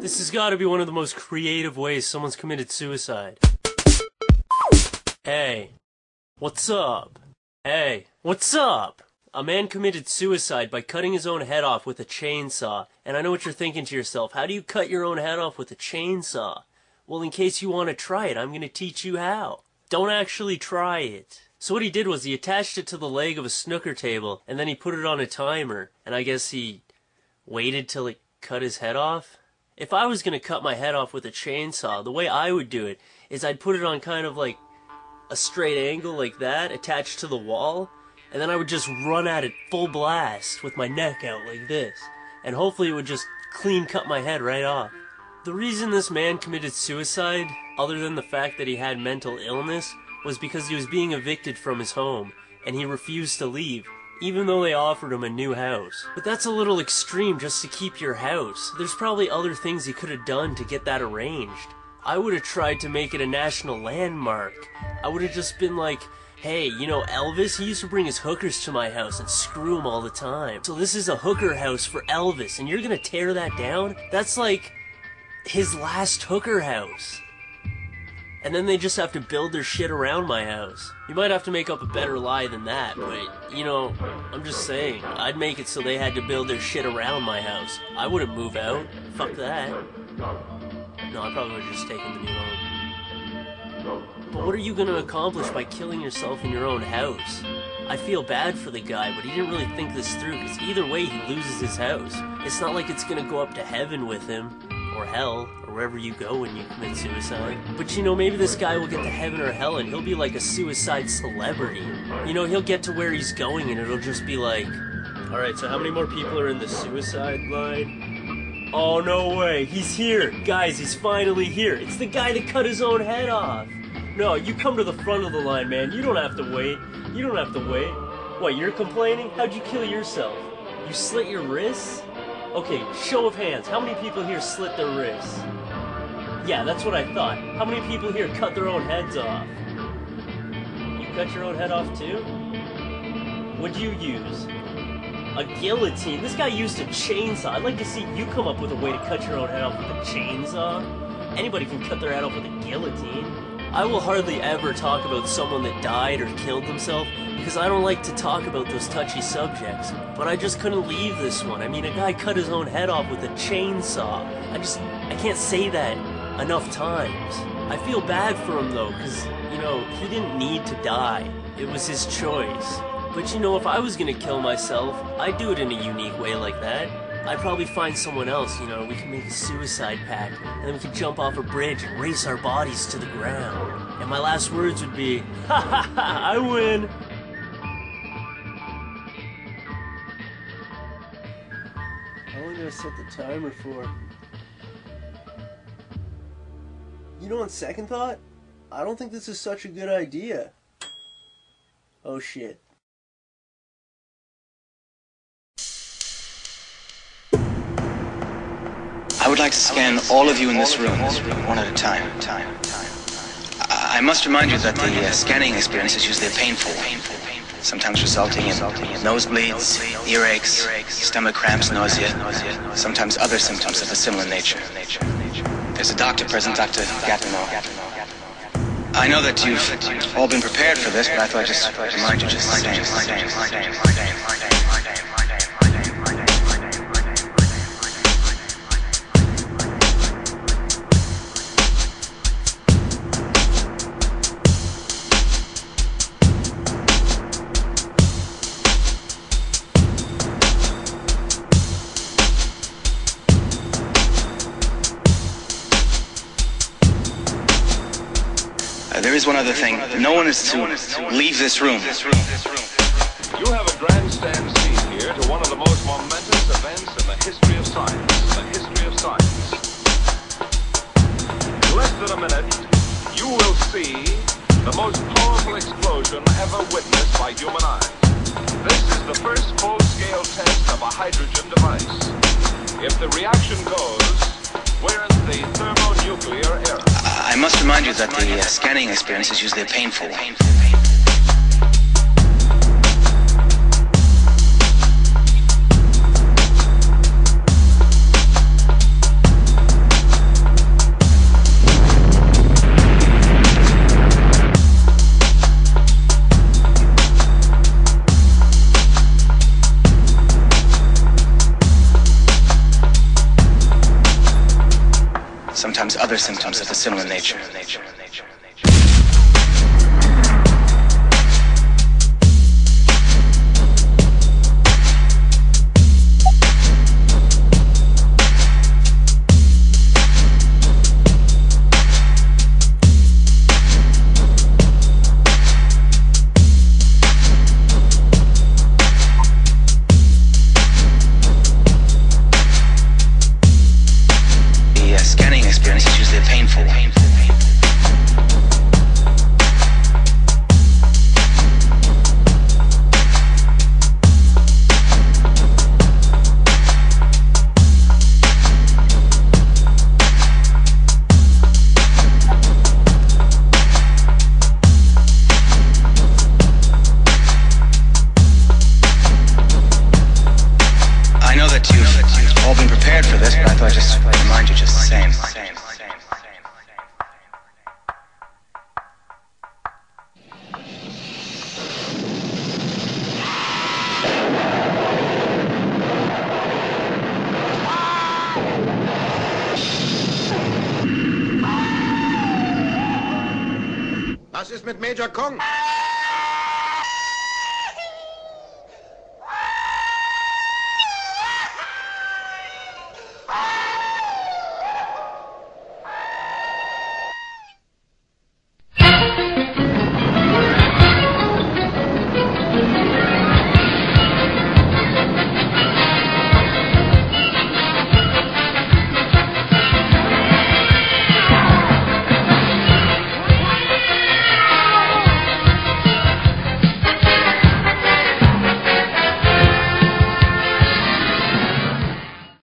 This has got to be one of the most creative ways someone's committed suicide. Hey, what's up? Hey, what's up? A man committed suicide by cutting his own head off with a chainsaw. And I know what you're thinking to yourself, how do you cut your own head off with a chainsaw? Well, in case you want to try it, I'm going to teach you how. Don't actually try it. So what he did was he attached it to the leg of a snooker table, and then he put it on a timer, and I guess he waited till it cut his head off? If I was going to cut my head off with a chainsaw, the way I would do it is I'd put it on kind of like a straight angle like that, attached to the wall, and then I would just run at it full blast with my neck out like this, and hopefully it would just clean cut my head right off. The reason this man committed suicide, other than the fact that he had mental illness, was because he was being evicted from his home, and he refused to leave, even though they offered him a new house. But that's a little extreme just to keep your house. There's probably other things he could have done to get that arranged. I would have tried to make it a national landmark. I would have just been like, hey, you know Elvis? He used to bring his hookers to my house and screw them all the time. So this is a hooker house for Elvis, and you're gonna tear that down? That's like his last hooker house. And then they just have to build their shit around my house. You might have to make up a better lie than that, but, you know, I'm just saying, I'd make it so they had to build their shit around my house. I wouldn't move out. Fuck that. No, I probably would have just taken the new home. But what are you going to accomplish by killing yourself in your own house? I feel bad for the guy, but he didn't really think this through, because either way he loses his house. It's not like it's going to go up to heaven with him, or hell, or wherever you go when you commit suicide. But you know, maybe this guy will get to heaven or hell and he'll be like a suicide celebrity. You know, he'll get to where he's going and it'll just be like, alright, so how many more people are in the suicide line? Oh, no way, he's here! Guys, he's finally here! It's the guy that cut his own head off! No, you come to the front of the line, man. You don't have to wait. You don't have to wait. What, you're complaining? How'd you kill yourself? You slit your wrists? Okay, show of hands. How many people here slit their wrists? Yeah, that's what I thought. How many people here cut their own heads off? You cut your own head off too? What'd you use? A guillotine? This guy used a chainsaw. I'd like to see you come up with a way to cut your own head off with a chainsaw. Anybody can cut their head off with a guillotine. I will hardly ever talk about someone that died or killed themselves, because I don't like to talk about those touchy subjects. But I just couldn't leave this one. I mean, a guy cut his own head off with a chainsaw. I can't say that enough times. I feel bad for him though, because, you know, he didn't need to die. It was his choice. But you know, if I was gonna kill myself, I'd do it in a unique way like that. I'd probably find someone else, you know, we can make a suicide pact, and then we could jump off a bridge and race our bodies to the ground. And my last words would be, ha ha ha, I win! How long did I set the timer for? You know, on second thought, I don't think this is such a good idea. Oh shit. I would like to scan all of you in this room, one at a time. I must remind you that the scanning experience is usually painful, sometimes resulting in nosebleeds, earaches, stomach cramps, nausea, sometimes other symptoms of a similar nature. There's a doctor present, Dr. Gatineau. I know that you've all been prepared for this, but I thought I'd just remind you just the same. There is one other thing. No one is to leave this room. You have a grandstand seat here to one of the most momentous events in the history of science. In less than a minute, you will see the most powerful explosion ever witnessed by human eyes. This is the first full-scale test of a hydrogen device. If the reaction goes, we're in the thermonuclear era. I must remind you that the scanning experience is usually painful. other symptoms of a similar nature. Scanning experience is usually painful. I know that you've all been prepared for this, but I thought I'd just remind you just the same. Was ist mit Major Kong?